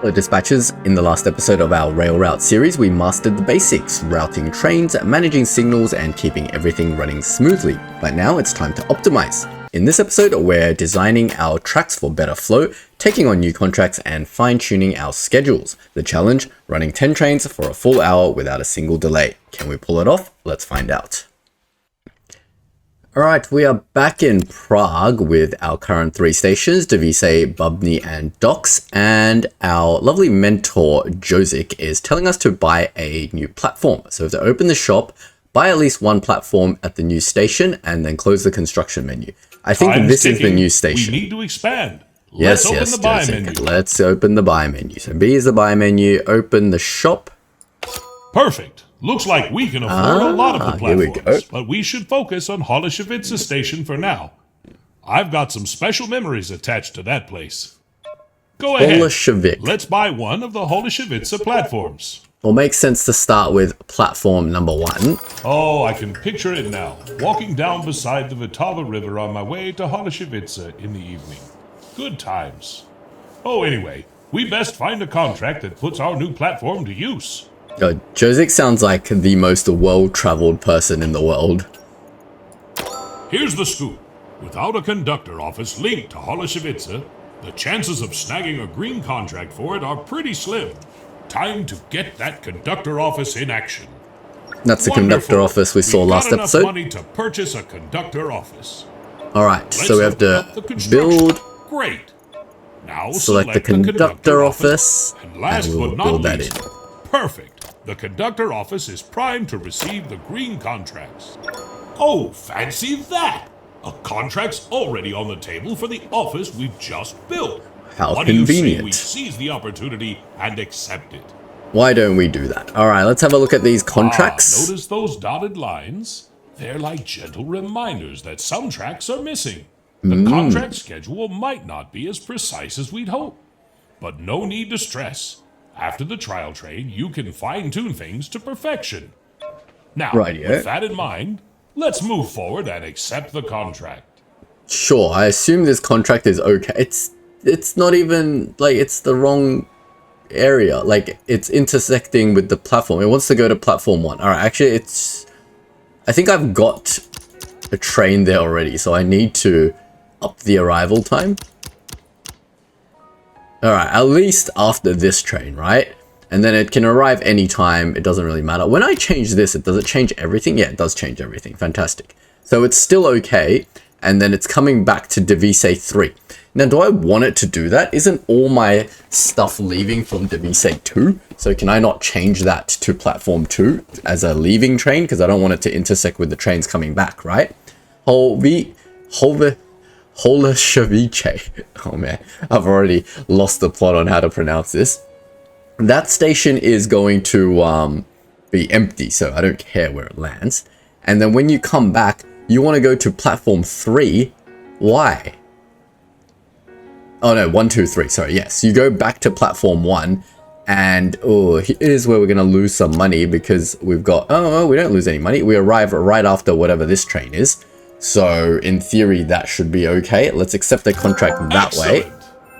Hello dispatchers, in the last episode of our rail route series we mastered the basics, routing trains, managing signals and keeping everything running smoothly. But now it's time to optimize. In this episode we're designing our tracks for better flow, taking on new contracts and fine-tuning our schedules. The challenge, running 10 trains for a full hour without a single delay. Can we pull it off? Let's find out. Alright, we are back in Prague with our current 3 stations, Device, Bubny and Docks, and our lovely mentor Josic is telling us to buy a new platform. So we have to open the shop, buy at least 1 platform at the new station, and then close the construction menu. I think this is the new station. We need to expand. Let's open the buy menu. Let's open the buy menu. So B is the buy menu, open the shop. Perfect. Looks like we can afford a lot of the here we platforms, go. but we should focus on Holešovice station for now. I've got some special memories attached to that place. Go ahead. Holešovice. Let's buy one of the Holešovice platforms. Well, makes sense to start with platform number 1. Oh, I can picture it now. Walking down beside the Vltava River on my way to Holešovice in the evening. Good times. Oh, anyway, we best find a contract that puts our new platform to use. Josic sounds like the most well-traveled person in the world. Here's the scoop. Without a conductor office linked to Holešovice, the chances of snagging a green contract for it are pretty slim. Time to get that conductor office in action. That's the conductor office we saw last episode. We've got enough money to purchase a conductor office. Alright, so we have to build... Great. Now select the conductor office, and last we'll but not build that least, in. Perfect. The conductor office is primed to receive the green contracts. Oh, fancy that! A contract's already on the table for the office we've just built. How what convenient. Do you say we seize the opportunity and accept it? Why don't we do that? Alright, let's have a look at these contracts. Notice those dotted lines? They're like gentle reminders that some tracks are missing. The contract schedule might not be as precise as we'd hope. But no need to stress. After the trial train, you can fine-tune things to perfection. Now, with that in mind, let's move forward and accept the contract. Sure, I assume this contract is okay. It's not even, like, it's the wrong area. Like, it's intersecting with the platform. It wants to go to platform 1. Alright, actually, I think I've got a train there already, so I need to up the arrival time. Alright, at least after this train, right? And then it can arrive anytime, it doesn't really matter. When I change this, does it change everything? Yeah, it does change everything. Fantastic. So it's still okay, and then it's coming back to Device 3. Now, do I want it to do that? Isn't all my stuff leaving from Device 2? So can I not change that to platform 2 as a leaving train? Because I don't want it to intersect with the trains coming back, right? Holešovice. Oh man, I've already lost the plot on how to pronounce this. That station is going to be empty, so I don't care where it lands. And then when you come back, you want to go to platform 3. Why? Oh no, 1, 2, 3. Sorry, yes. You go back to platform 1, and here's where we're going to lose some money because we've got... Oh, we don't lose any money. We arrive right after whatever this train is. So, in theory, that should be okay. Let's accept the contract that way.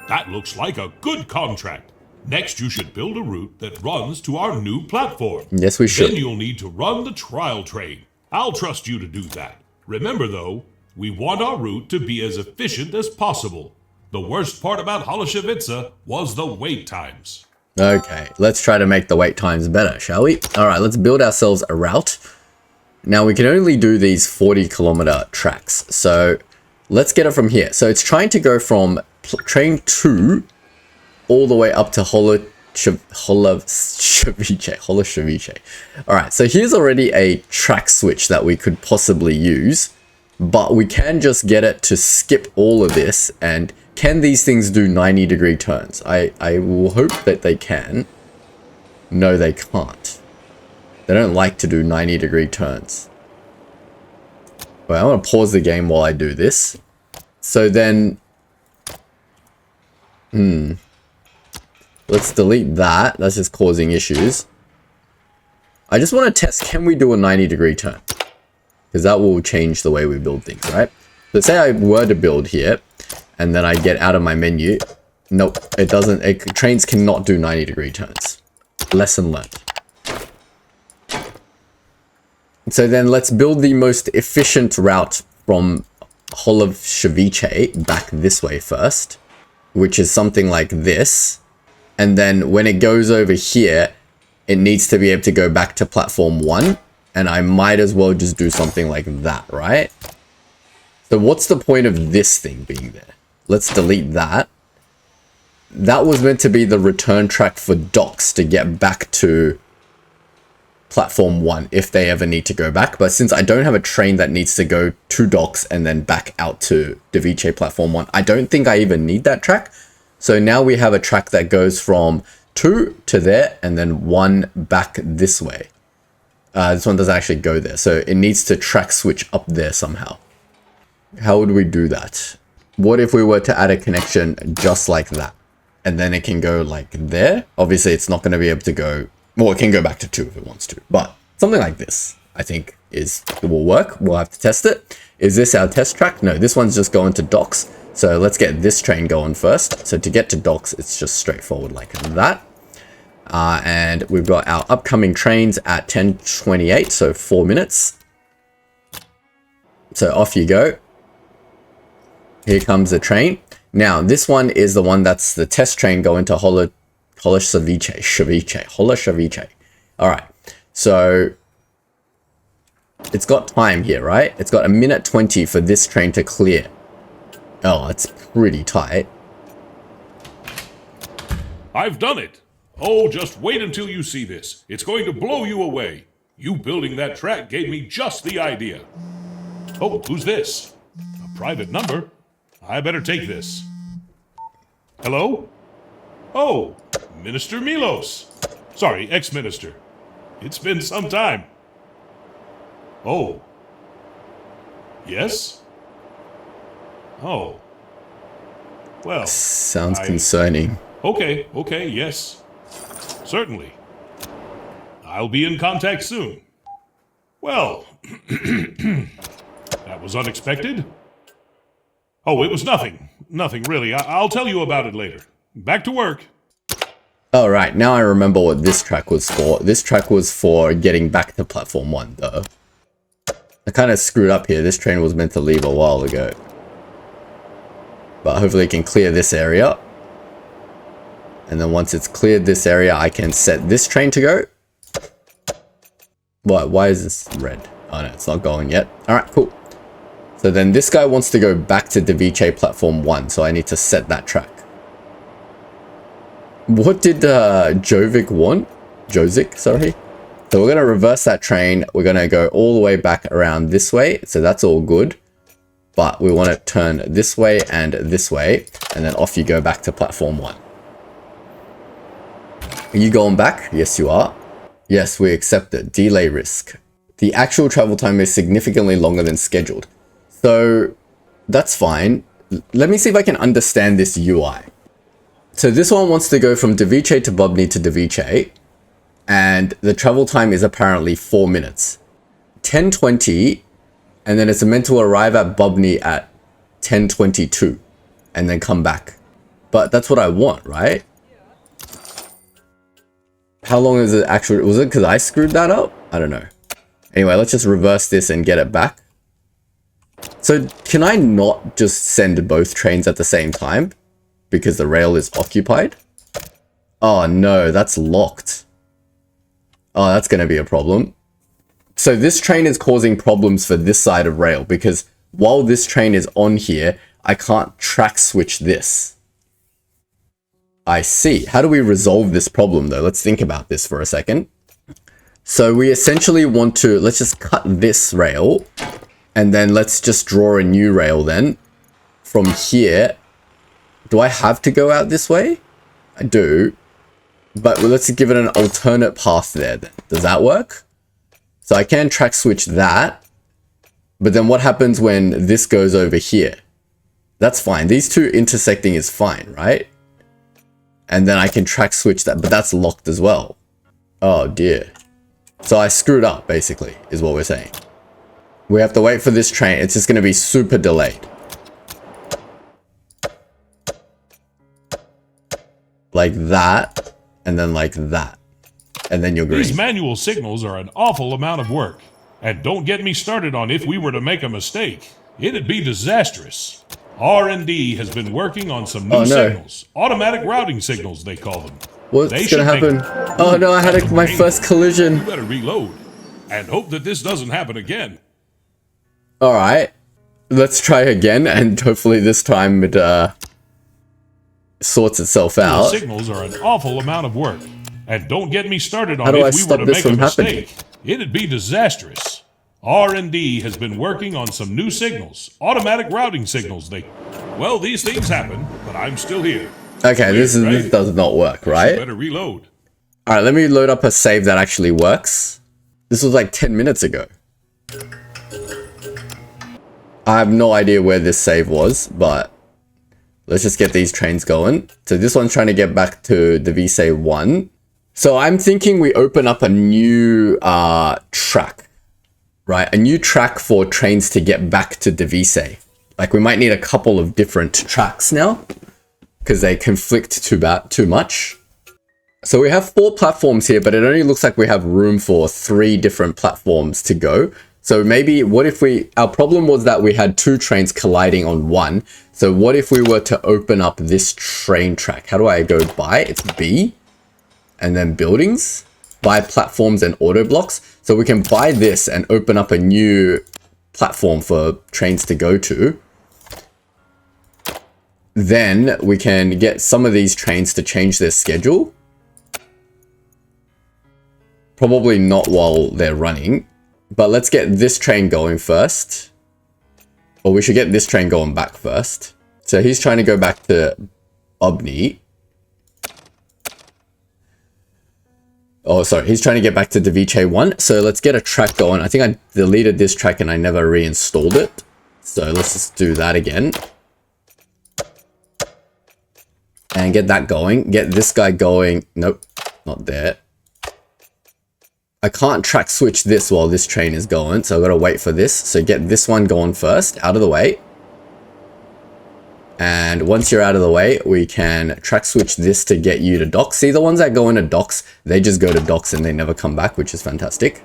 That looks like a good contract. Next, you should build a route that runs to our new platform. Yes, we should. Then you'll need to run the trial train. I'll trust you to do that. Remember, though, we want our route to be as efficient as possible. The worst part about Holešovice was the wait times. Okay, let's try to make the wait times better, shall we? Alright, let's build ourselves a route. Now, we can only do these 40-kilometer tracks, so let's get it from here. So it's trying to go from train 2 all the way up to Holešovice. Alright, so here's already a track switch that we could possibly use, but we can just get it to skip all of this, and can these things do 90-degree turns? I will hope that they can. No, they can't. They don't like to do 90-degree turns. Well, I'm going to pause the game while I do this. So then... Let's delete that. That's just causing issues. I just want to test, can we do a 90-degree turn? Because that will change the way we build things, right? So say I were to build here, and then I get out of my menu, Nope, it doesn't. Trains cannot do 90-degree turns. Lesson learned. So then let's build the most efficient route from Holoshevice back this way first, which is something like this. And then when it goes over here, it needs to be able to go back to platform 1. And I might as well just do something like that, right? So what's the point of this thing being there? Let's delete that. That was meant to be the return track for docks to get back to platform 1 if they ever need to go back. But since I don't have a train that needs to go to docks and then back out to Device platform 1, I don't think I even need that track. So now we have a track that goes from 2 to there and then 1 back this way. This one doesn't actually go there, so it needs to track switch up there somehow. How would we do that? What if we were to add a connection just like that? And then it can go like there. Obviously, it's not going to be able to go... Well, it can go back to 2 if it wants to. But something like this, I think, it will work. We'll have to test it. Is this our test track? No, this one's just going to docks. So let's get this train going first. So to get to docks, it's just straightforward like that. And we've got our upcoming trains at 10:28, so 4 minutes. So off you go. Here comes the train. Now, this one is the one that's the test train going to Holoshevice. All right. So it's got time here, right? It's got 1:20 for this train to clear. Oh, it's pretty tight. I've done it. Oh, just wait until you see this. It's going to blow you away. You building that track gave me just the idea. Oh, who's this? A private number? I better take this. Hello? Oh, Minister Milos. Sorry, ex-minister. It's been some time. Oh. Yes? Oh. Well. Sounds concerning. Okay, yes. Certainly. I'll be in contact soon. Well, that was unexpected. Oh, it was nothing. Nothing, really. I'll tell you about it later. Back to work. All right, now I remember what this track was for. This track was for getting back to platform 1, though. I kind of screwed up here. This train was meant to leave a while ago. But hopefully it can clear this area. And then once it's cleared this area, I can set this train to go. What? Why is this red? Oh no, it's not going yet. All right, cool. So then this guy wants to go back to Device platform 1, so I need to set that track. What did Jovic want? Josic, sorry. So we're going to reverse that train. We're going to go all the way back around this way. So that's all good. But we want to turn this way and this way. And then off you go back to platform 1. Are you going back? Yes, you are. Yes, we accept it. Delay risk. The actual travel time is significantly longer than scheduled. So that's fine. Let me see if I can understand this UI. So this one wants to go from Device to Bubny to Device. And the travel time is apparently 4 minutes. 10:20. And then it's meant to arrive at Bubny at 10:22. And then come back. But that's what I want, right? How long is it actually? Was it because I screwed that up? I don't know. Anyway, let's just reverse this and get it back. So can I not just send both trains at the same time? Because the rail is occupied? Oh no, that's locked. Oh, that's going to be a problem. So this train is causing problems for this side of rail because while this train is on here, I can't track switch this. I see. How do we resolve this problem though? Let's think about this for a second. So we essentially want to, let's just cut this rail and then let's just draw a new rail then from here. Do I have to go out this way? I do. But let's give it an alternate path there then. Does that work? So I can track switch that. But then what happens when this goes over here? That's fine. These two intersecting is fine, right? And then I can track switch that, but that's locked as well. Oh dear. So I screwed up, basically, is what we're saying. We have to wait for this train. It's just going to be super delayed. like that, and then like that. And then you're green. These manual signals are an awful amount of work. And don't get me started on if we were to make a mistake. It'd be disastrous. R&D has been working on some new signals. Automatic routing signals, they call them. What's gonna happen? Oh no, I had my first collision. You better reload. And hope that this doesn't happen again. Alright. Let's try again, and hopefully this time it sorts itself out. Signals are an awful amount of work. And don't get me started on How do I if we stop were to this make a from happening? mistake. It'd be disastrous. R&D has been working on some new signals. Automatic routing signals. Well, these things happen, but I'm still here. Okay, this does not work, right? Better reload. Alright, let me load up a save that actually works. This was like 10 minutes ago. I have no idea where this save was, but let's just get these trains going. So this one's trying to get back to the VSay 1. So I'm thinking we open up a new track, right? A new track for trains to get back to the VSay. Like we might need a couple of different tracks now because they conflict too much. So we have 4 platforms here, but it only looks like we have room for 3 different platforms to go. So maybe what if our problem was that we had 2 trains colliding on one. So what if we were to open up this train track? How do I go by? It's B and then buildings, buy platforms and auto blocks. So we can buy this and open up a new platform for trains to go to. Then we can get some of these trains to change their schedule. Probably not while they're running. But let's get this train going first. Or we should get this train going back first. So he's trying to go back to Obni. Oh, sorry. He's trying to get back to the VSay 1. So let's get a track going. I think I deleted this track and I never reinstalled it. So let's just do that again. And get that going. Get this guy going. Nope, not there. I can't track switch this while this train is going, so I've got to wait for this. So get this one going first, out of the way. And once you're out of the way, we can track switch this to get you to docks. See, the ones that go into docks, they just go to docks and they never come back, which is fantastic.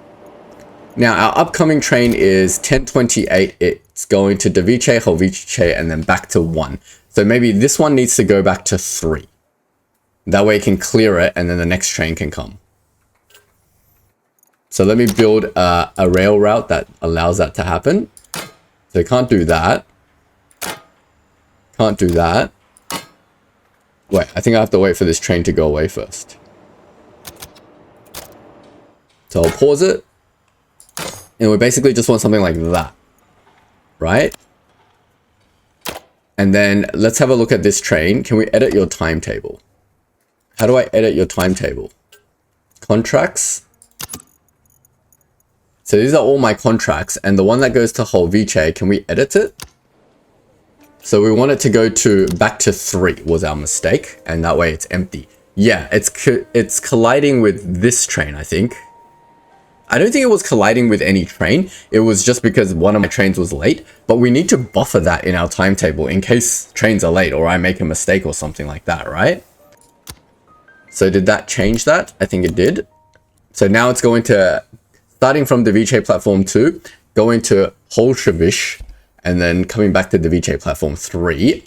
Now, our upcoming train is 1028. It's going to Davice, Hovice, and then back to 1. So maybe this one needs to go back to 3. That way it can clear it, and then the next train can come. So let me build a rail route that allows that to happen. So can't do that. Can't do that. Wait, I think I have to wait for this train to go away first. So I'll pause it. And we basically just want something like that. Right? And then let's have a look at this train. Can we edit your timetable? How do I edit your timetable? Contracts. So these are all my contracts, and the one that goes to Holviche, can we edit it? So we want it to go back to 3 was our mistake, and that way it's empty. Yeah, it's colliding with this train, I think. I don't think it was colliding with any train. It was just because one of my trains was late, but we need to buffer that in our timetable in case trains are late or I make a mistake or something like that, right? So did that change that? I think it did. So now it's going to, starting from the VSay platform 2, going to Holshevish, and then coming back to the VSay platform 3.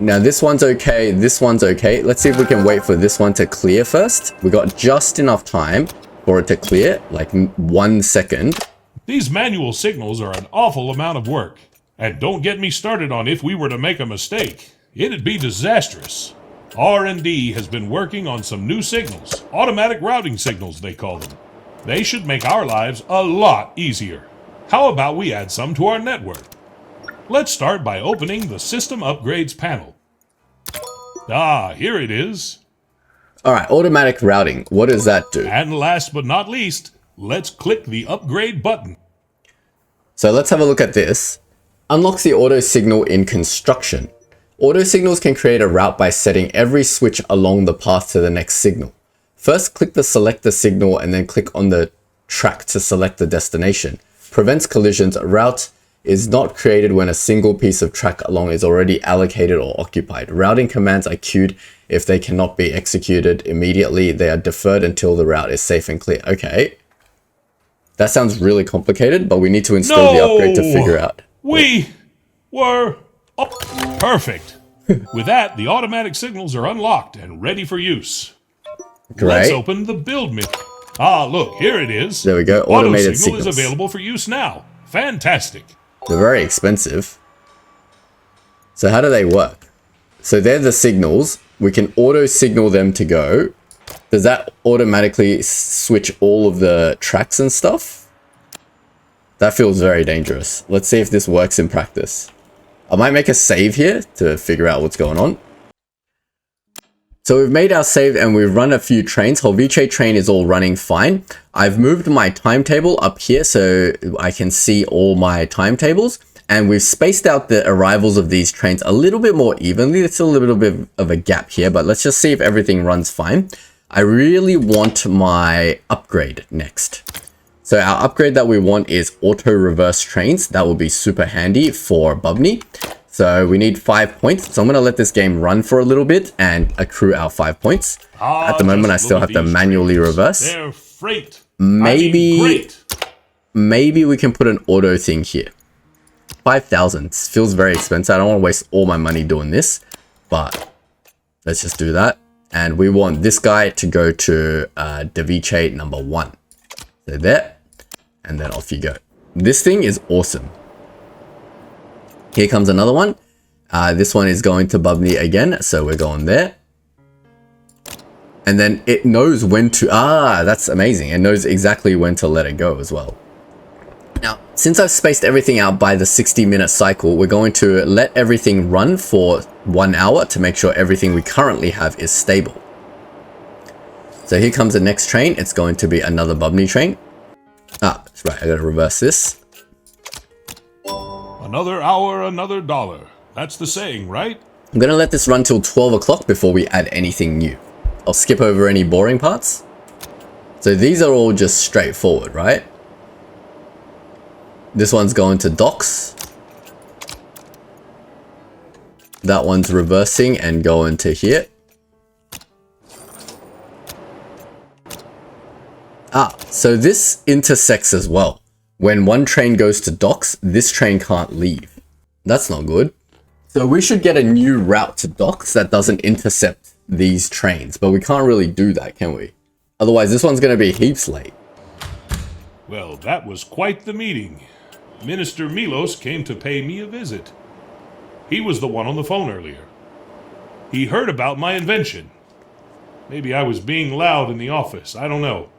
Now this one's okay, this one's okay. Let's see if we can wait for this one to clear first. We got just enough time for it to clear, like 1 second. These manual signals are an awful amount of work. And don't get me started on if we were to make a mistake. It'd be disastrous. R&D has been working on some new signals. Automatic routing signals, they call them. They should make our lives a lot easier. How about we add some to our network? Let's start by opening the System Upgrades panel. Ah, here it is. Alright, automatic routing. What does that do? And last but not least, let's click the Upgrade button. So let's have a look at this. Unlocks the auto signal in construction. Auto signals can create a route by setting every switch along the path to the next signal. First, click the selector signal and then click on the track to select the destination. Prevents collisions. A route is not created when a single piece of track along is already allocated or occupied. Routing commands are queued if they cannot be executed immediately. They are deferred until the route is safe and clear. Okay. That sounds really complicated, but we need to install the upgrade to figure out. We were perfect. With that, the automatic signals are unlocked and ready for use. Great. Let's open the build menu. Ah, look, here it is. There we go. Automated signals is available for use now. Fantastic. They're very expensive. So how do they work? So they're the signals. We can auto signal them to go. Does that automatically switch all of the tracks and stuff? That feels very dangerous. Let's see if this works in practice. I might make a save here to figure out what's going on. So we've made our save and we've run a few trains. Holvice train is all running fine. I've moved my timetable up here so I can see all my timetables. And we've spaced out the arrivals of these trains a little bit more evenly. There's still a little bit of a gap here, but let's just see if everything runs fine. I really want my upgrade next. So our upgrade that we want is auto reverse trains. That will be super handy for Bubney. So we need 5 points. So I'm going to let this game run for a little bit and accrue our 5 points. At the moment, I still have to manually reverse. They're freight. Maybe we can put an auto thing here. 5,000 feels very expensive. I don't want to waste all my money doing this, but let's just do that. And we want this guy to go to Davice number 1. So there, and then off you go. This thing is awesome. Here comes another one. This one is going to Bubney again, so we're going there. And then it knows when to, that's amazing. It knows exactly when to let it go as well. Now, since I've spaced everything out by the 60-minute cycle, we're going to let everything run for 1 hour to make sure everything we currently have is stable. So here comes the next train. It's going to be another Bubney train. That's right. I gotta reverse this. Another hour, another dollar. That's the saying, right? I'm gonna let this run till 12 o'clock before we add anything new. I'll skip over any boring parts. So these are all just straightforward, right? This one's going to docks. That one's reversing and going to here. So this intersects as well. When one train goes to docks, this train can't leave. That's not good. So we should get a new route to docks that doesn't intercept these trains, but we can't really do that, can we? Otherwise, this one's going to be heaps late. Well, that was quite the meeting. Minister Milos came to pay me a visit. He was the one on the phone earlier. He heard about my invention. Maybe I was being loud in the office, I don't know.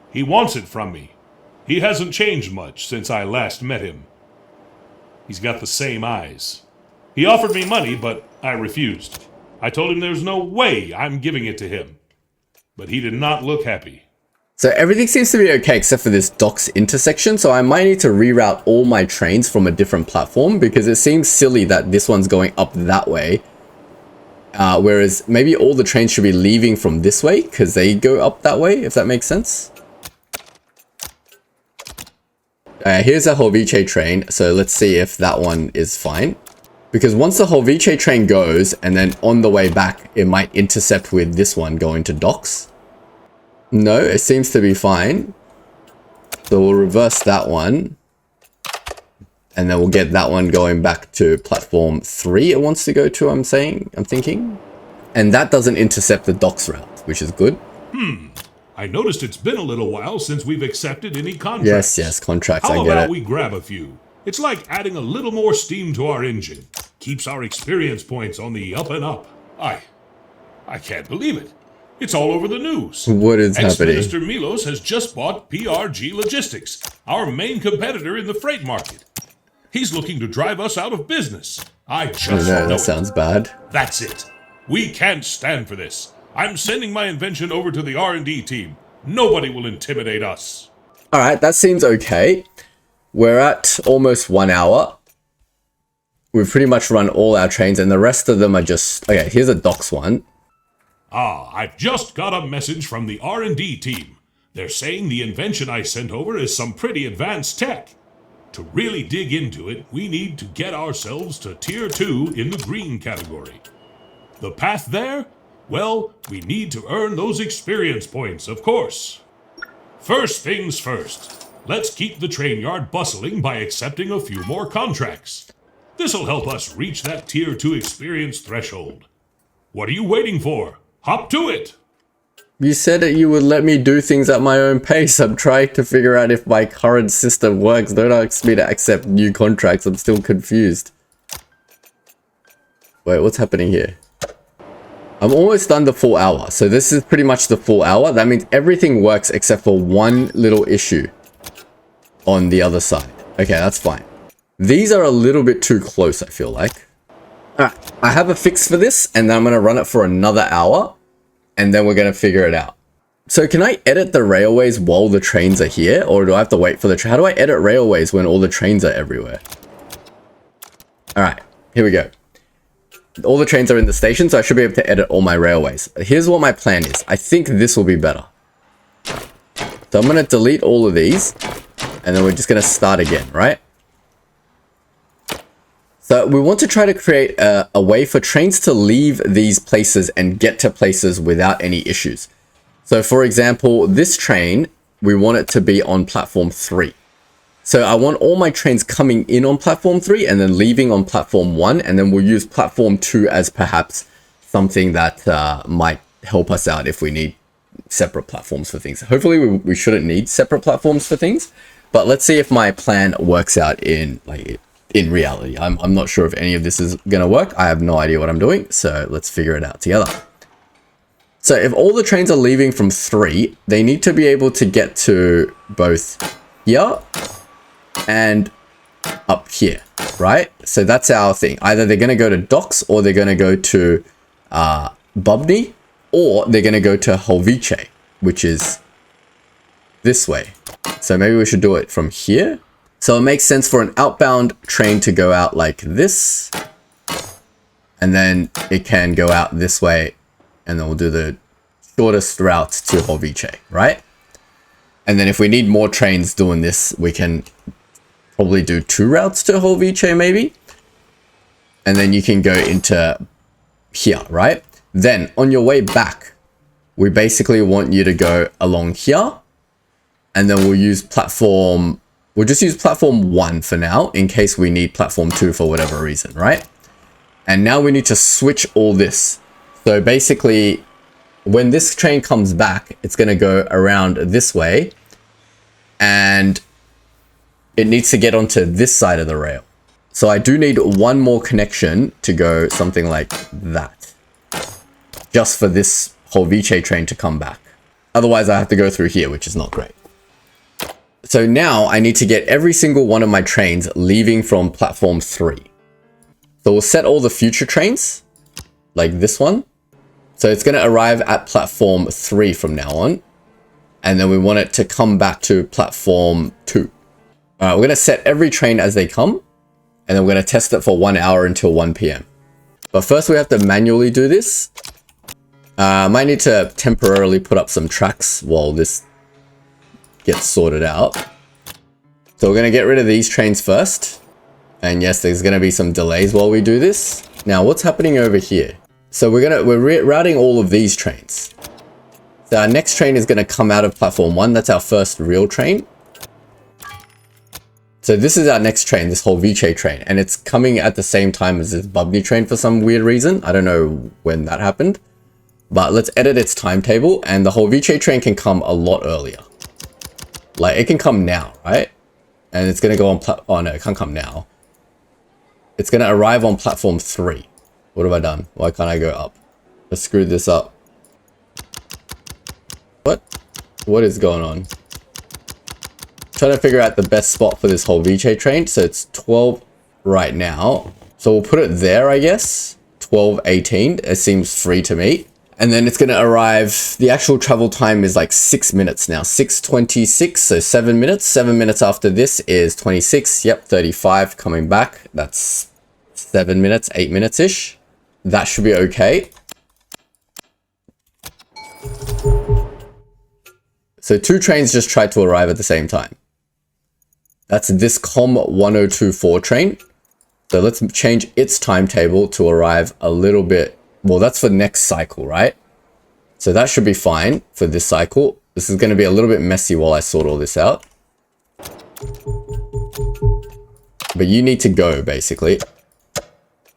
He wants it from me. He hasn't changed much since I last met him. He's got the same eyes. He offered me money, but I refused. I told him there's no way I'm giving it to him. But he did not look happy. So everything seems to be okay except for this docks intersection. So I might need to reroute all my trains from a different platform because it seems silly that this one's going up that way. Whereas maybe all the trains should be leaving from this way because they go up that way, if that makes sense. Here's a Holvice train. So let's see if that one is fine. Because once the Holvice train goes and then on the way back, it might intercept with this one going to docks. No, it seems to be fine. So we'll reverse that one. And then we'll get that one going back to platform 3 it wants to go to, I'm thinking. And that doesn't intercept the docks route, which is good. I noticed it's been a little while since we've accepted any contracts. Yes, contracts, I How get about it. we grab a few? It's like adding a little more steam to our engine. Keeps our experience points on the up and up. I can't believe it. It's all over the news. What is happening? Ex-Minister Milos has just bought PRG Logistics, our main competitor in the freight market. He's looking to drive us out of business. I just know that sounds bad. That's it. We can't stand for this. I'm sending my invention over to the R&D team. Nobody will intimidate us. All right, that seems okay. We're at almost 1 hour. We've pretty much run all our trains and the rest of them are just... Okay, here's a docks one. I've just got a message from the R&D team. They're saying the invention I sent over is some pretty advanced tech. To really dig into it, we need to get ourselves to Tier 2 in the green category. The path there? Well, we need to earn those experience points, of course. First things first, let's keep the train yard bustling by accepting a few more contracts. This'll help us reach that Tier 2 experience threshold. What are you waiting for? Hop to it! You said that you would let me do things at my own pace. I'm trying to figure out if my current system works. Don't ask me to accept new contracts. I'm still confused. Wait, what's happening here? I'm almost done the full hour. So this is pretty much the full hour. That means everything works except for one little issue on the other side. Okay, that's fine. These are a little bit too close, I feel like. Alright, I have a fix for this, and then I'm going to run it for another hour, and then we're going to figure it out. So can I edit the railways while the trains are here, or do I have to wait for the train? How do I edit railways when all the trains are everywhere? Alright, here we go. All the trains are in the station, so I should be able to edit all my railways. Here's what my plan is. I think this will be better. So I'm going to delete all of these, and then we're just going to start again, right? So we want to try to create a way for trains to leave these places and get to places without any issues. So for example, this train, we want it to be on platform 3. So I want all my trains coming in on platform 3 and then leaving on platform 1. And then we'll use platform 2 as perhaps something that might help us out if we need separate platforms for things. Hopefully we shouldn't need separate platforms for things. But let's see if my plan works out in reality. I'm not sure if any of this is going to work. I have no idea what I'm doing. So let's figure it out together. So if all the trains are leaving from 3, they need to be able to get to both here and up here, right? So that's our thing. Either they're going to go to docks, or they're going to go to Bubny, or they're going to go to Holvice, which is this way. So maybe we should do it from here. So it makes sense for an outbound train to go out like this, and then it can go out this way, and then we'll do the shortest route to Holvice, right? And then if we need more trains doing this, we can probably do 2 routes to Holvice maybe. And then you can go into here, right? Then on your way back, we basically want you to go along here, and then we'll just use platform 1 for now, in case we need platform 2 for whatever reason, right? And now we need to switch all this. So basically, when this train comes back, it's going to go around this way, and it needs to get onto this side of the rail. So I do need one more connection to go something like that, just for this Holvice train to come back. Otherwise, I have to go through here, which is not great. So now I need to get every single one of my trains leaving from platform 3. So we'll set all the future trains, like this one. So it's going to arrive at platform 3 from now on. And then we want it to come back to platform 2. All right, we're going to set every train as they come. And then we're going to test it for 1 hour until 1 PM. But first we have to manually do this. I might need to temporarily put up some tracks while this gets sorted out. So we're going to get rid of these trains first. And yes, there's going to be some delays while we do this. Now, what's happening over here? So we're routing all of these trains. So our next train is going to come out of platform 1. That's our first real train. So this is our next train, this Holvice train. And it's coming at the same time as this Bubny train for some weird reason. I don't know when that happened. But let's edit its timetable. And the Holvice train can come a lot earlier. Like, it can come now, right? And it's going to go on oh no, it can't come now. It's going to arrive on platform 3. What have I done? Why can't I go up? I screwed this up. What? What is going on? Trying to figure out the best spot for this Holvice train. So it's 12 right now. So we'll put it there, I guess. 12:18. It seems free to me. And then it's going to arrive. The actual travel time is like 6 minutes now. 6:26. So 7 minutes. 7 minutes after this is 26. Yep, 35 coming back. That's 7 minutes, 8 minutes-ish. That should be okay. So 2 trains just tried to arrive at the same time. That's this COM 1024 train. So let's change its timetable to arrive a little bit. Well, that's for next cycle, right? So that should be fine for this cycle. This is going to be a little bit messy while I sort all this out. But you need to go, basically.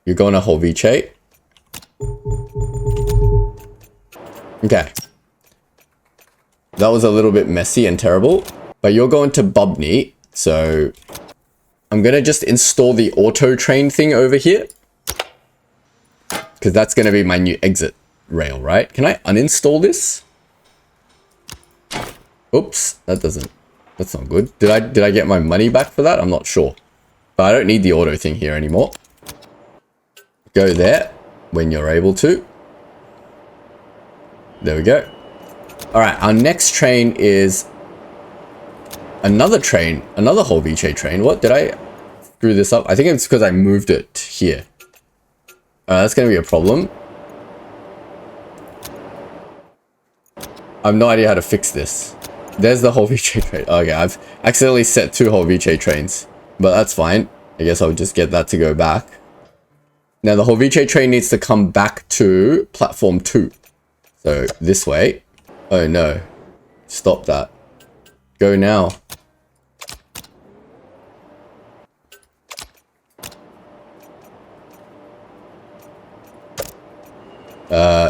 You're going to Holvice. Okay. That was a little bit messy and terrible. But you're going to Bubny. So I'm going to just install the auto train thing over here. Because that's going to be my new exit rail, right? Can I uninstall this? Oops, that's not good. Did I get my money back for that? I'm not sure. But I don't need the auto thing here anymore. Go there when you're able to. There we go. All right, our next train is another Holvice train. What, did I screw this up? I think it's because I moved it here. That's going to be a problem. I have no idea how to fix this. There's the Holvice train. Okay, I've accidentally set 2 Holvice trains. But that's fine. I guess I'll just get that to go back. Now the Holvice train needs to come back to platform 2. So this way. Oh no. Stop that. Go now.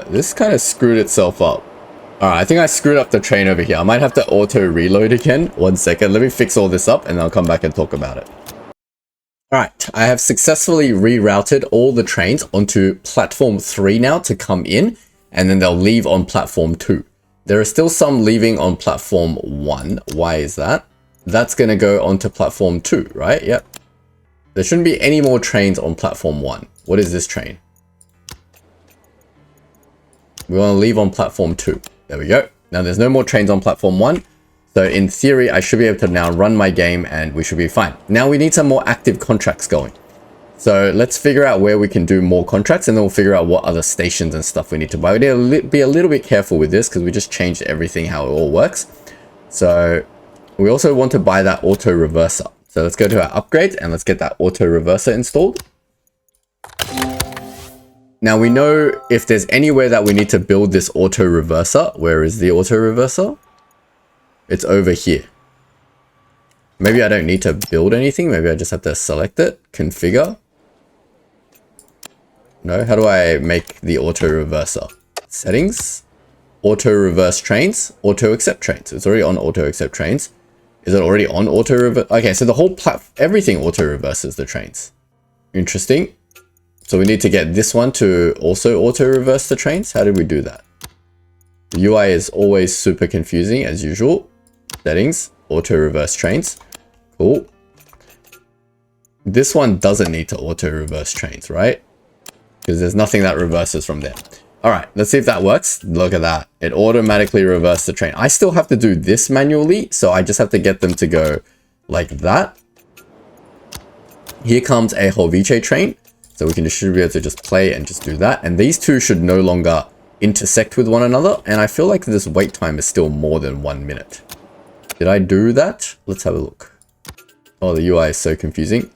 This kind of screwed itself up. Alright, I think I screwed up the train over here. I might have to auto reload again. 1 second. Let me fix all this up and I'll come back and talk about it. Alright, I have successfully rerouted all the trains onto platform 3 now to come in, and then they'll leave on platform 2. There are still some leaving on platform 1. Why is that? That's going to go onto platform 2, right? Yep. There shouldn't be any more trains on platform 1. What is this train? We want to leave on platform 2. There we go. Now there's no more trains on platform 1. So in theory, I should be able to now run my game and we should be fine. Now we need some more active contracts going. So let's figure out where we can do more contracts, and then we'll figure out what other stations and stuff we need to buy. We need to be a little bit careful with this because we just changed everything, how it all works. So we also want to buy that auto reverser. So let's go to our upgrades and let's get that auto reverser installed. Now we know if there's anywhere that we need to build this auto reverser. Where is the auto reverser? It's over here. Maybe I don't need to build anything. Maybe I just have to select it, configure. No, how do I make the auto reverser? Settings, auto reverse trains, auto accept trains. It's already on auto accept trains. Is it already on auto reverse? Okay, so the whole everything auto reverses the trains. Interesting. So we need to get this one to also auto reverse the trains. How did we do that? The UI is always super confusing as usual. Settings, auto reverse trains. Cool. This one doesn't need to auto reverse trains, right? Because there's nothing that reverses from there. All right, let's see if that works. Look at that. It automatically reversed the train. I still have to do this manually, so I just have to get them to go like that. Here comes a Holvice train. So we should be able to just play and just do that. And these two should no longer intersect with one another. And I feel like this wait time is still more than 1 minute. Did I do that? Let's have a look. Oh, the UI is so confusing.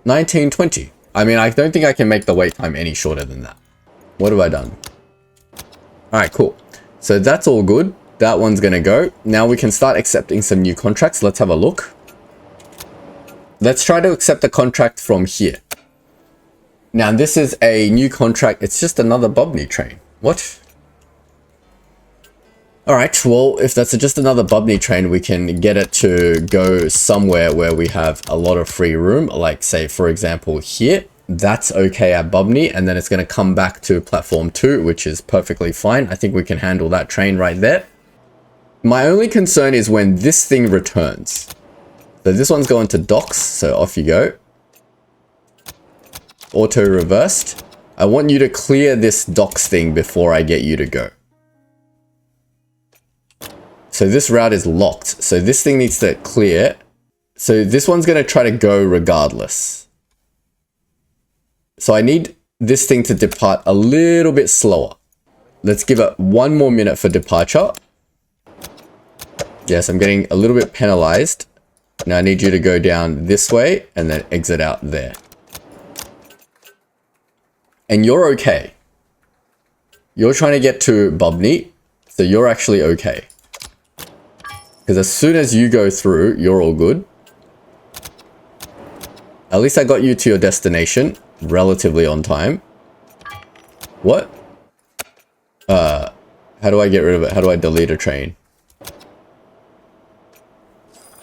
1920. I mean, I don't think I can make the wait time any shorter than that. What have I done? All right, cool. So that's all good. That one's going to go. Now we can start accepting some new contracts. Let's have a look. Let's try to accept a contract from here. Now, this is a new contract. It's just another Bubny train. What? All right, well, if that's just another Bubny train, we can get it to go somewhere where we have a lot of free room. Like, say, for example, here. That's okay at Bubny. And then it's going to come back to platform 2, which is perfectly fine. I think we can handle that train right there. My only concern is when this thing returns. So this one's going to docks. So off you go. Auto reversed. I want you to clear this docks thing before I get you to go. So this route is locked. So this thing needs to clear. So this one's going to try to go regardless. So I need this thing to depart a little bit slower. Let's give it 1 more minute for departure. Yes, I'm getting a little bit penalized. Now I need you to go down this way and then exit out there. And you're okay. You're trying to get to Bubney, so you're actually okay. Because as soon as you go through, you're all good. At least I got you to your destination relatively on time. What? How do I get rid of it? How do I delete a train?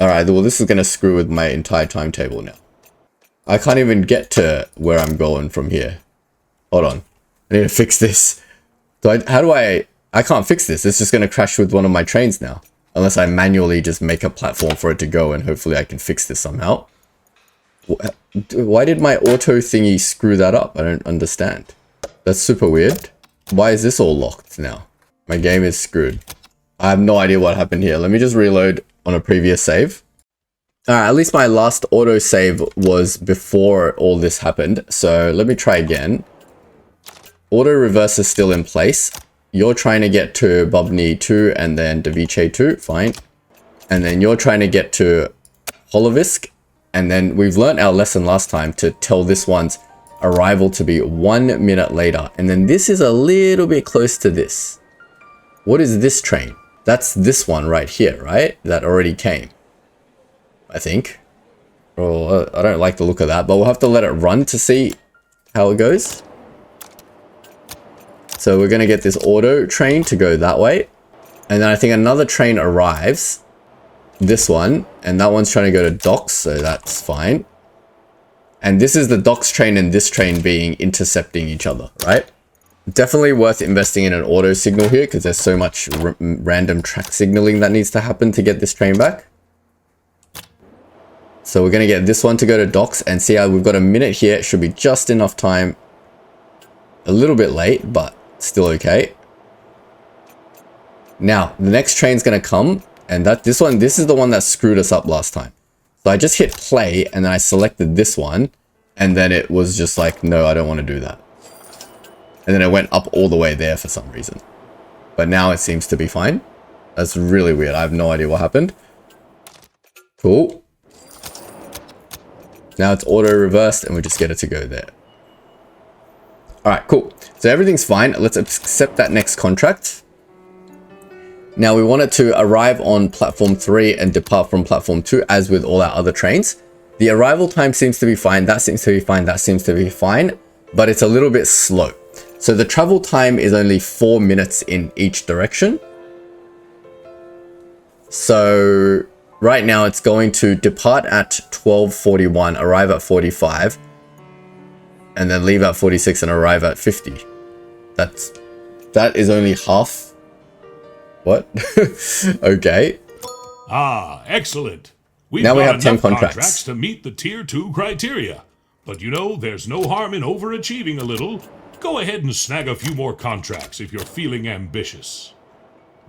Alright, well this is going to screw with my entire timetable now. I can't even get to where I'm going from here. Hold on. I need to fix this. So I can't fix this. It's just going to crash with one of my trains now. Unless I manually just make a platform for it to go and hopefully I can fix this somehow. Why did my auto thingy screw that up? I don't understand. That's super weird. Why is this all locked now? My game is screwed. I have no idea what happened here. Let me just reload on a previous save. Alright, at least my last auto save was before all this happened. So let me try again. Auto reverse is still in place. You're trying to get to Bubney 2 and then Device 2. Fine. And then you're trying to get to Holovisk. And then we've learned our lesson last time to tell this one's arrival to be 1 minute later. And then this is a little bit close to this. What is this train? That's this one right here, right? That already came. I think. Oh, I don't like the look of that, but we'll have to let it run to see how it goes. So we're going to get this auto train to go that way. And then I think another train arrives. This one. And that one's trying to go to docks, so that's fine. And this is the docks train and this train being intercepting each other, right? Definitely worth investing in an auto signal here because there's so much random track signaling that needs to happen to get this train back. So we're going to get this one to go to docks and see how we've got a minute here. It should be just enough time. A little bit late, but still okay. Now, the next train's going to come and this is the one that screwed us up last time. So I just hit play and then I selected this one and then it was just like, no, I don't want to do that. And then it went up all the way there for some reason. But now it seems to be fine. That's really weird. I have no idea what happened. Cool. Now it's auto reversed and we just get it to go there. Alright, cool. So everything's fine. Let's accept that next contract. Now we want it to arrive on platform 3 and depart from platform 2 as with all our other trains. The arrival time seems to be fine. That seems to be fine. That seems to be fine. But it's a little bit slow. So the travel time is only 4 minutes in each direction. So right now it's going to depart at 12:41, arrive at 45, and then leave at 46 and arrive at 50. That is only half. What? Okay. Ah, excellent. Now we have 10 contracts to meet the tier 2 criteria. But you know, there's no harm in overachieving a little. Go ahead and snag a few more contracts if you're feeling ambitious.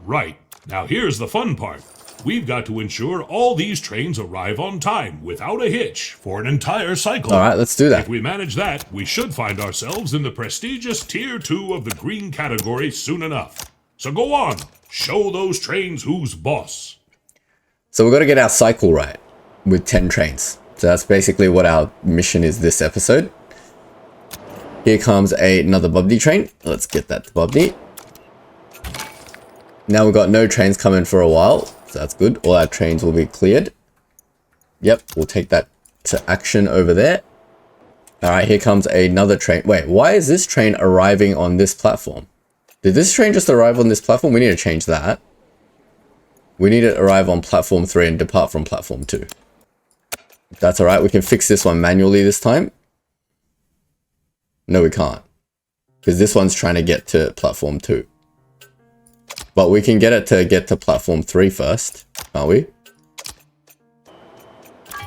Right, now here's the fun part. We've got to ensure all these trains arrive on time without a hitch for an entire cycle. Alright, let's do that. If we manage that, we should find ourselves in the prestigious Tier 2 of the green category soon enough. So go on, show those trains who's boss. So we've got to get our cycle right with 10 trains. So that's basically what our mission is this episode. Here comes another Bubney train. Let's get that to Bubney. Now we've got no trains coming for a while. So that's good. All our trains will be cleared. Yep, we'll take that to action over there. Alright, here comes another train. Wait, why is this train arriving on this platform? Did this train just arrive on this platform? We need to change that. We need to arrive on platform 3 and depart from platform 2. That's alright. We can fix this one manually this time. No, we can't. Because this one's trying to get to platform 2. But we can get to platform 3 first, can't we?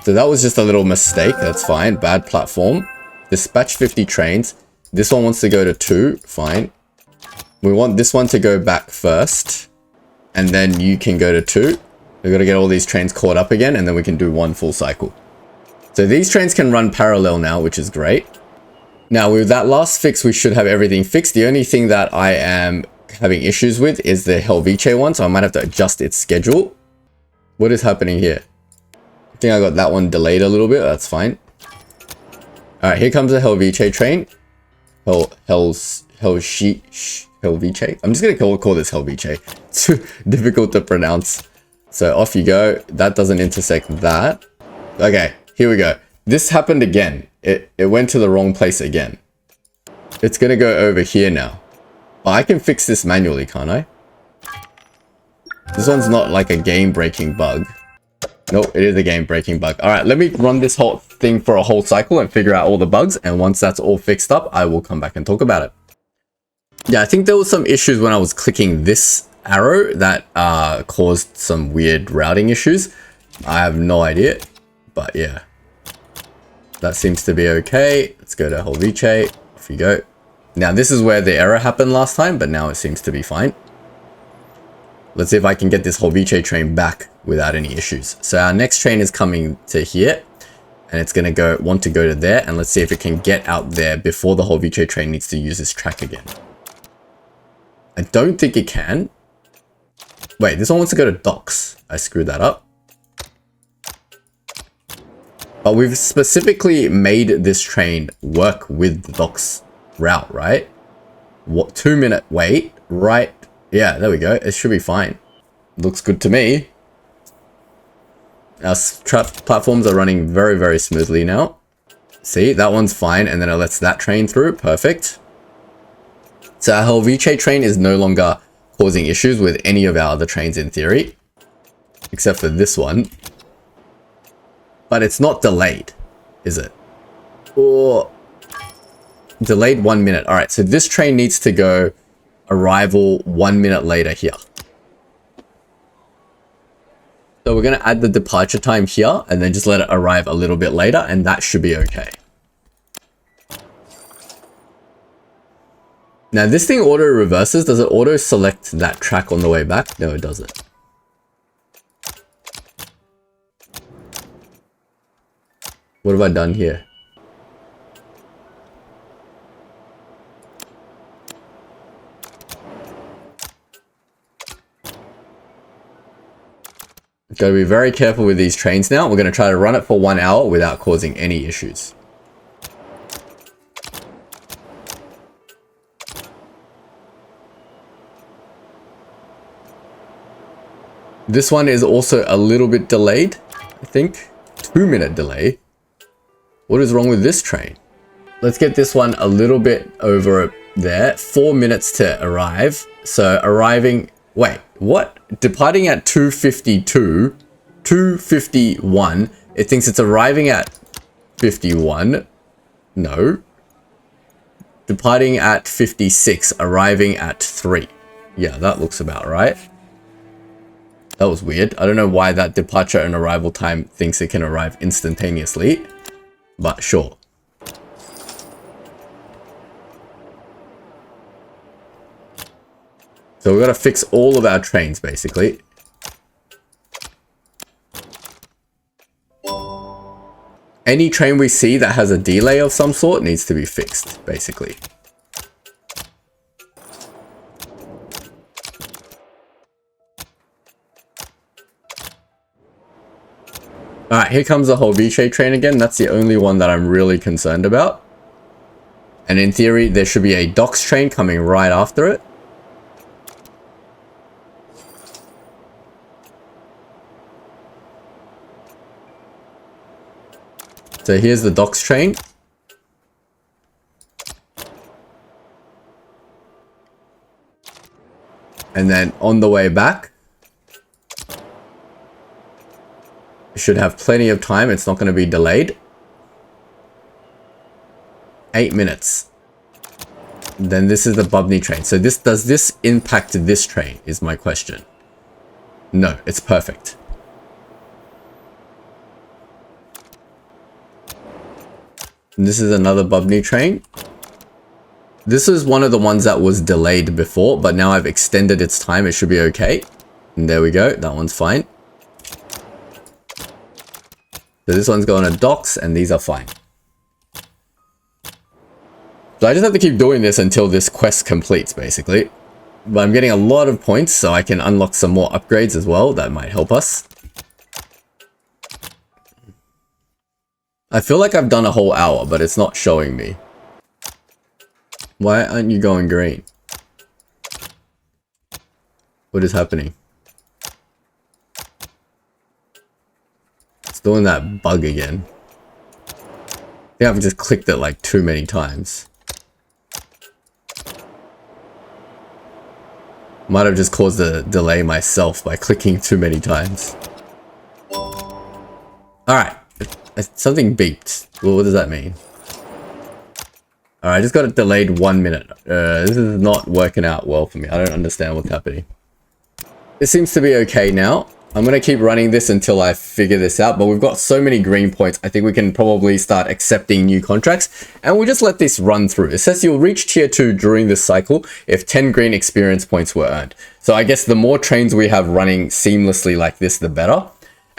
So that was just a little mistake. That's fine. Bad platform. Dispatch 50 trains. This one wants to go to 2. Fine. We want this one to go back first. And then you can go to 2. We've got to get all these trains caught up again. And then we can do one full cycle. So these trains can run parallel now, which is great. Now with that last fix, we should have everything fixed. The only thing that I am having issues with is the Helvice one. So I might have to adjust its schedule. What is happening here? I think I got that one delayed a little bit. That's fine. Alright, here comes the Helvice train. Helvice. I'm just gonna call this Helvice. It's too difficult to pronounce. So off you go. That doesn't intersect that. Okay, here we go. This happened again. It went to the wrong place again. It's gonna go over here now. But I can fix this manually, can't I? This one's not like a game-breaking bug. Nope, it is a game-breaking bug. Alright, let me run this whole thing for a whole cycle and figure out all the bugs. And once that's all fixed up, I will come back and talk about it. Yeah, I think there was some issues when I was clicking this arrow that caused some weird routing issues. I have no idea, but yeah. That seems to be okay. Let's go to Helvice. Off you go. Now this is where the error happened last time, but now it seems to be fine. Let's see if I can get this Helvice train back without any issues. So our next train is coming to here, and it's gonna want to go to there, and let's see if it can get out there before the Helvice train needs to use this track again. I don't think it can. Wait, this one wants to go to docks. I screwed that up. But we've specifically made this train work with the docks route, right? What, 2-minute wait, right? Yeah, there we go. It should be fine. Looks good to me. Our platforms are running very, very smoothly now. See, that one's fine, and then it lets that train through. Perfect. So our Helvice train is no longer causing issues with any of our other trains in theory, except for this one. But it's not delayed, is it? Or delayed 1 minute. All right, so this train needs to go arrival 1 minute later here. So we're going to add the departure time here and then just let it arrive a little bit later, and that should be okay. Now this thing auto reverses. Does it auto select that track on the way back? No, it doesn't. What have I done here? Got to be very careful with these trains now. We're going to try to run it for 1 hour without causing any issues. This one is also a little bit delayed, I think. 2-minute delay. What is wrong with this train? Let's get this one a little bit over there. 4 minutes to arrive. So arriving... Wait, what? Departing at 2:52, 2:51. It thinks it's arriving at 51. No. Departing at 56, arriving at 3. Yeah, that looks about right. That was weird. I don't know why that departure and arrival time thinks it can arrive instantaneously, but sure. So we've got to fix all of our trains, basically. Any train we see that has a delay of some sort needs to be fixed, basically. Alright, here comes the Helvice train again. That's the only one that I'm really concerned about. And in theory, there should be a docks train coming right after it. So here's the docks train. And then on the way back, it should have plenty of time. It's not going to be delayed. 8 minutes. Then this is the Bubney train. So does this impact this train is my question. No, it's perfect. And this is another Bubney train. This is one of the ones that was delayed before, but now I've extended its time. It should be okay. And there we go. That one's fine. So this one's going to docks, and these are fine. So I just have to keep doing this until this quest completes, basically. But I'm getting a lot of points, so I can unlock some more upgrades as well. That might help us. I feel like I've done a whole hour, but it's not showing me. Why aren't you going green? What is happening? It's doing that bug again. I think I've just clicked it like too many times. Might have just caused a delay myself by clicking too many times. Alright. Something beeped. Well, what does that mean? Alright, I just got it delayed 1 minute. This is not working out well for me. I don't understand what's happening. It seems to be okay now. I'm going to keep running this until I figure this out, but we've got so many green points. I think we can probably start accepting new contracts, and we'll just let this run through. It says you'll reach tier 2 during this cycle if 10 green experience points were earned. So I guess the more trains we have running seamlessly like this, the better.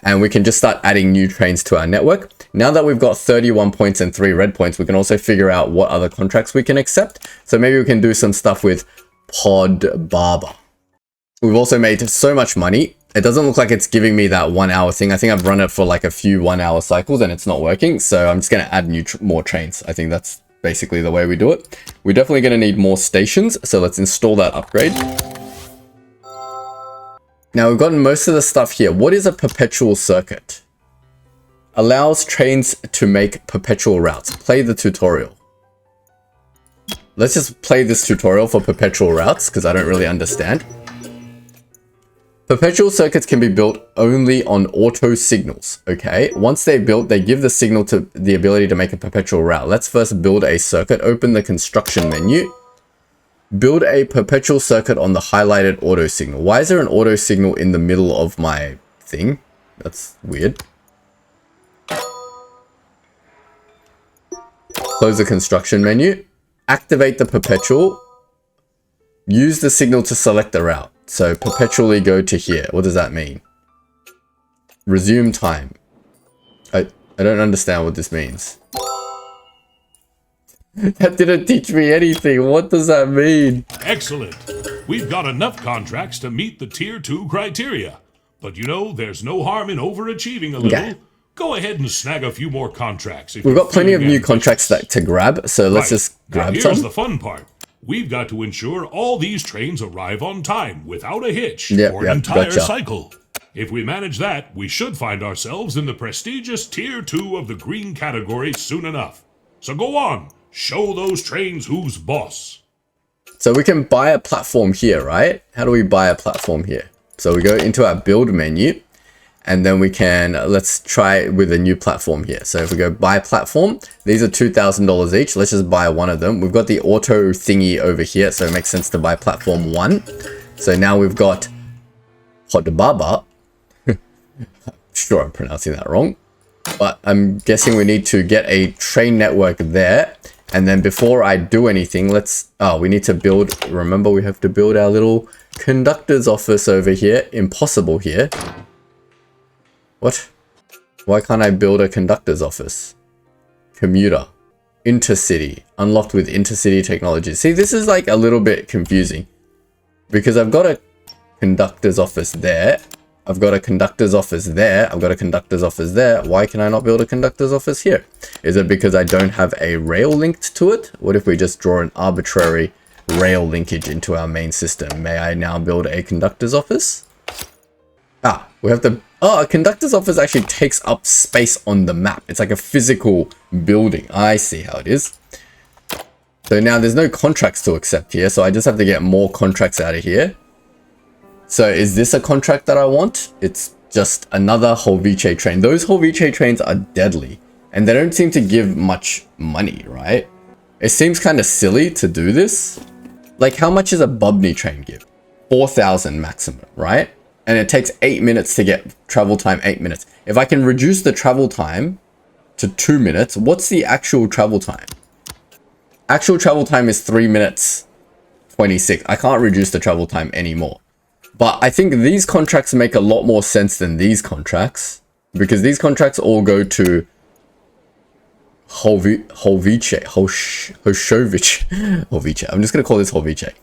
And we can just start adding new trains to our network. Now that we've got 31 points and 3 red points, we can also figure out what other contracts we can accept. So maybe we can do some stuff with Pod Barber. We've also made so much money. It doesn't look like it's giving me that 1 hour thing. I think I've run it for like a few 1 hour cycles and it's not working. So I'm just going to add more trains. I think that's basically the way we do it. We're definitely going to need more stations. So let's install that upgrade. Now we've gotten most of the stuff here. What is a perpetual circuit? Allows trains to make perpetual routes. Play the tutorial. Let's just play this tutorial for perpetual routes because I don't really understand. Perpetual circuits can be built only on auto signals, okay? Once they're built, they give the signal to the ability to make a perpetual route. Let's first build a circuit. Open the construction menu. Build a perpetual circuit on the highlighted auto signal. Why is there an auto signal in the middle of my thing? That's weird. Close the construction menu. Activate the perpetual. Use the signal to select the route. So perpetually go to here. What does that mean? Resume time. I don't understand what this means. That didn't teach me anything. What does that mean? Excellent. We've got enough contracts to meet the tier 2 criteria. But you know, there's no harm in overachieving a little. Yeah. Go ahead and snag a few more contracts. We've got plenty of new contracts to grab, so let's just grab some. Here's the fun part. We've got to ensure all these trains arrive on time without a hitch for an entire cycle. If we manage that, we should find ourselves in the prestigious tier 2 of the green category soon enough. So go on, show those trains who's boss. So we can buy a platform here, right? How do we buy a platform here? So we go into our build menu. And then we can, let's try with a new platform here. So if we go buy platform, these are $2,000 each. Let's just buy one of them. We've got the auto thingy over here. So it makes sense to buy platform 1. So now we've got Podbaba. Sure, I'm pronouncing that wrong. But I'm guessing we need to get a train network there. And then before I do anything, we need to build, remember we have to build our little conductor's office over here. Impossible here. What? Why can't I build a conductor's office? Commuter. Intercity. Unlocked with intercity technology. See, this is like a little bit confusing. Because I've got a conductor's office there. I've got a conductor's office there. I've got a conductor's office there. Why can I not build a conductor's office here? Is it because I don't have a rail linked to it? What if we just draw an arbitrary rail linkage into our main system? May I now build a conductor's office? Ah, we have to... Oh, a conductor's office actually takes up space on the map. It's like a physical building. I see how it is. So now there's no contracts to accept here. So I just have to get more contracts out of here. So is this a contract that I want? It's just another Holvice train. Those Holvice trains are deadly. And they don't seem to give much money, right? It seems kind of silly to do this. Like how much is a Bubney train give? 4,000 maximum, right? And it takes 8 minutes to get travel time, 8 minutes. If I can reduce the travel time to 2 minutes, what's the actual travel time? Actual travel time is 3 minutes 26. I can't reduce the travel time anymore. But I think these contracts make a lot more sense than these contracts. Because these contracts all go to Holvice. I'm just going to call this Holvice.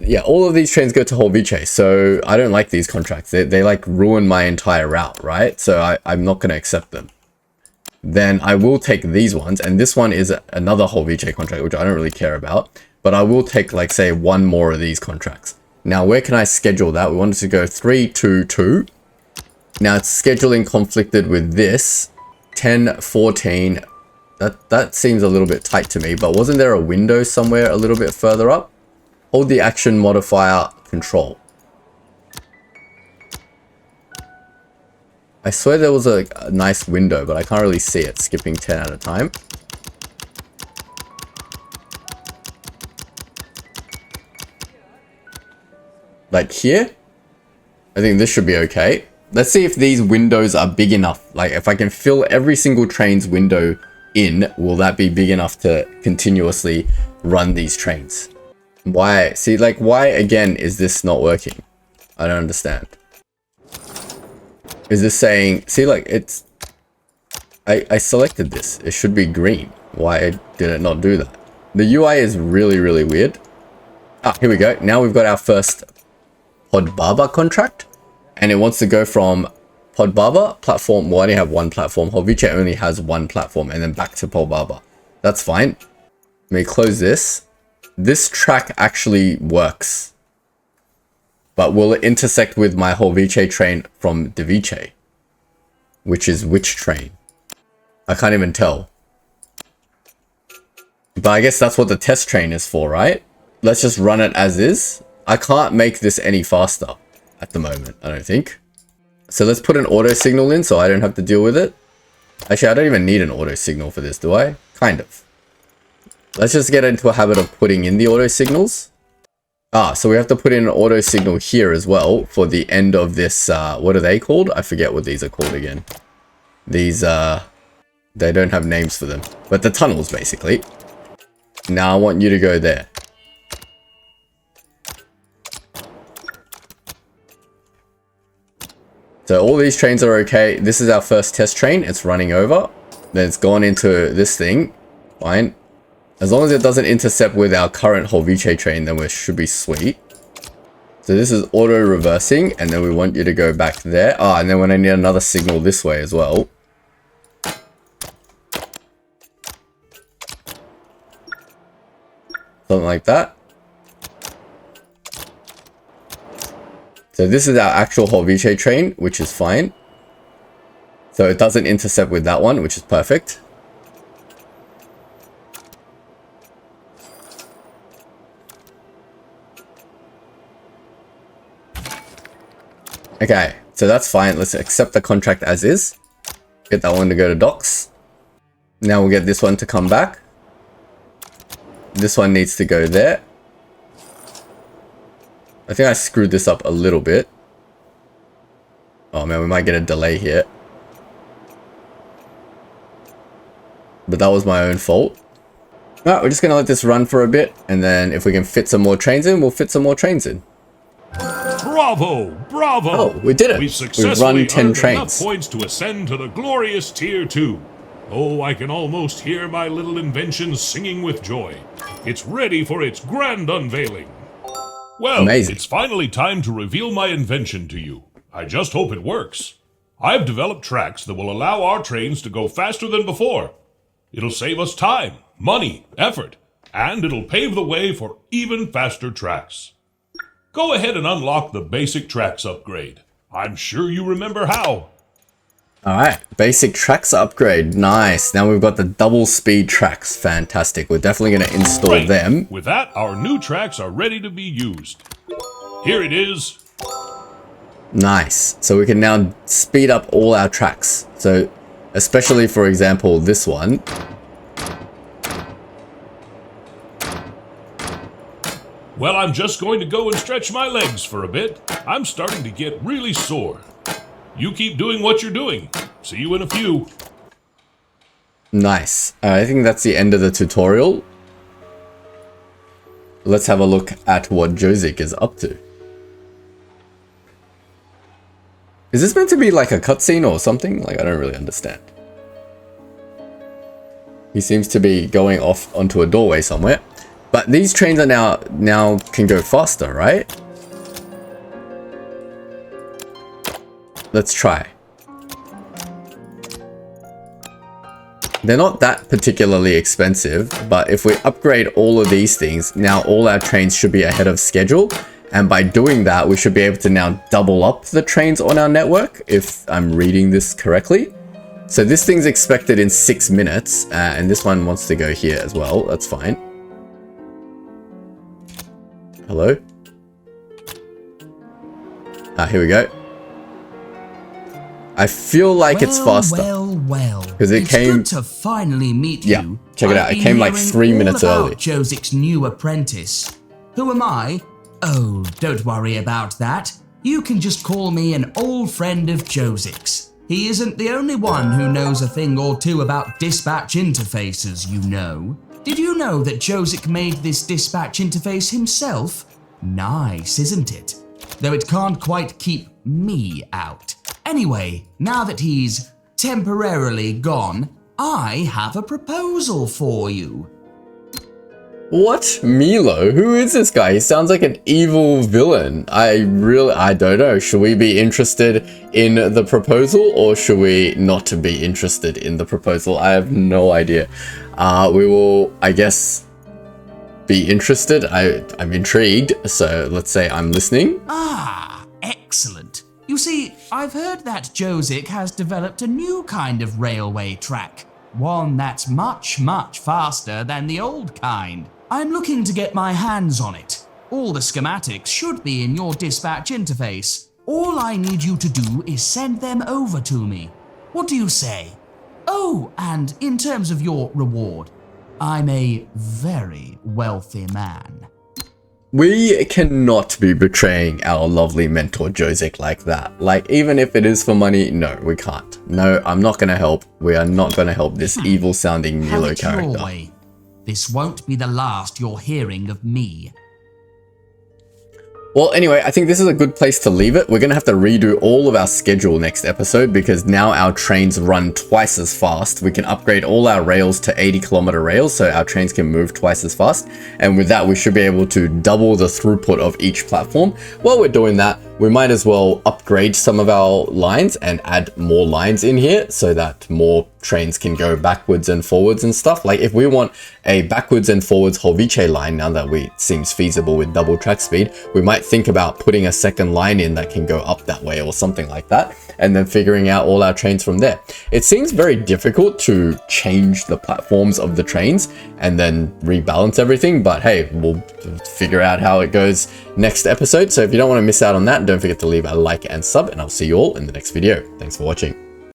Yeah, all of these trains go to Holvice. So I don't like these contracts. They like ruin my entire route, right? So I'm not going to accept them. then I will take these ones. And this one is another whole VJ contract, which I don't really care about. But I will take, like, say, one more of these contracts. Now, where can I schedule that? We wanted to go 3, 2, 2. Now, it's scheduling conflicted with this. 10, 14. That seems a little bit tight to me. But wasn't there a window somewhere a little bit further up? Hold the action modifier control. I swear there was a nice window, but I can't really see it. Skipping 10 at a time. Like here? I think this should be okay. Let's see if these windows are big enough. Like if I can fill every single train's window in, will that be big enough to continuously run these trains? Why? See, like, why again is this not working? I don't understand. Is this saying, see, like, it's, I selected this. It should be green. Why did it not do that? The UI is really, really weird. Ah, here we go. Now we've got our first Pod Barber contract. And it wants to go from Pod Barber platform. Well, I only have one platform. Holvice only has one platform. And then back to Pod Barber. That's fine. Let me close this. This track actually works. But will it intersect with my Holvice train from Device? Which is which train? I can't even tell. But I guess that's what the test train is for, right? Let's just run it as is. I can't make this any faster at the moment, I don't think. So let's put an auto signal in so I don't have to deal with it. Actually, I don't even need an auto signal for this, do I? Kind of. Let's just get into a habit of putting in the auto signals. Ah, so we have to put in an auto signal here as well for the end of this, what are they called? I forget what these are called again. These, they don't have names for them. But the tunnels, basically. Now I want you to go there. So all these trains are okay. This is our first test train. It's running over. Then it's gone into this thing. Fine. As long as it doesn't intercept with our current Holvice train, then we should be sweet. So this is auto reversing, and then we want you to go back there. Ah, and then when I need another signal this way as well. Something like that. So this is our actual Holvice train, which is fine. So it doesn't intercept with that one, which is perfect. Okay, so that's fine. Let's accept the contract as is. Get that one to go to docs. Now we'll get this one to come back. This one needs to go there. I think I screwed this up a little bit. Oh man, we might get a delay here. But that was my own fault. Alright, we're just gonna let this run for a bit, and then if we can fit some more trains in, we'll fit some more trains in. Bravo! Bravo! Oh, we did it. We've run 10 earned trains. enough points to ascend to the glorious Tier 2. Oh, I can almost hear my little invention singing with joy. It's ready for its grand unveiling. Well, Amazing. It's finally time to reveal my invention to you. I just hope it works. I've developed tracks that will allow our trains to go faster than before. It'll save us time, money, effort, and it'll pave the way for even faster tracks. Go ahead and unlock the basic tracks upgrade. I'm sure you remember how. Alright, basic tracks upgrade. Nice. Now we've got the double speed tracks. Fantastic. We're definitely going to install them. With that, our new tracks are ready to be used. Here it is. Nice. So we can now speed up all our tracks. So, especially for example, this one. Well, I'm just going to go and stretch my legs for a bit. I'm starting to get really sore. You keep doing what you're doing. See you in a few. Nice. I think that's the end of the tutorial. Let's have a look at what Jozik is up to. Is this meant to be like a cutscene or something? Like, I don't really understand. He seems to be going off onto a doorway somewhere. But these trains are now can go faster, right? Let's try. They're not that particularly expensive, but if we upgrade all of these things, now all our trains should be ahead of schedule. And by doing that, we should be able to now double up the trains on our network, if I'm reading this correctly. So this thing's expected in 6 minutes, and this one wants to go here as well. That's fine. Hello? Here we go. I feel like it's faster. Well. Because it it's came good to finally meet yeah, you. check it out. It came like 3 minutes early. Josik's new apprentice. Who am I? Oh, don't worry about that. You can just call me an old friend of Josik's. He isn't the only one who knows a thing or two about dispatch interfaces, you know. Did you know that Josik made this dispatch interface himself? Nice, isn't it? Though it can't quite keep me out. Anyway, now that he's temporarily gone, I have a proposal for you. What? Milo? Who is this guy? He sounds like an evil villain. I don't know. Should we be interested in the proposal or should we not be interested in the proposal? I have no idea. We will, I guess, be interested. I'm intrigued. So let's say I'm listening. Ah, excellent. You see, I've heard that Josik has developed a new kind of railway track. One that's much faster than the old kind. I'm looking to get my hands on it. All the schematics should be in your dispatch interface. All I need you to do is send them over to me. What do you say? Oh, and in terms of your reward, I'm a very wealthy man. We cannot be betraying our lovely mentor Josik like that. Like, even if it is for money, no, we can't. No, I'm not going to help. We are not going to help this evil-sounding Milo character. Your way. This won't be the last you're hearing of me. Well, anyway, I think this is a good place to leave it. We're going to have to redo all of our schedule next episode because now our trains run twice as fast. We can upgrade all our rails to 80-kilometer rails so our trains can move twice as fast. And with that, we should be able to double the throughput of each platform. While we're doing that, we might as well upgrade some of our lines and add more lines in here so that more trains can go backwards and forwards and stuff. Like if we want a backwards and forwards Holvice line, now that it seems feasible with double track speed, we might think about putting a second line in that can go up that way or something like that, and then figuring out all our trains from there. It seems very difficult to change the platforms of the trains and then rebalance everything, but hey, we'll figure out how it goes next episode. So if you don't want to miss out on that, don't forget to leave a like and sub, and I'll see you all in the next video. Thanks for watching.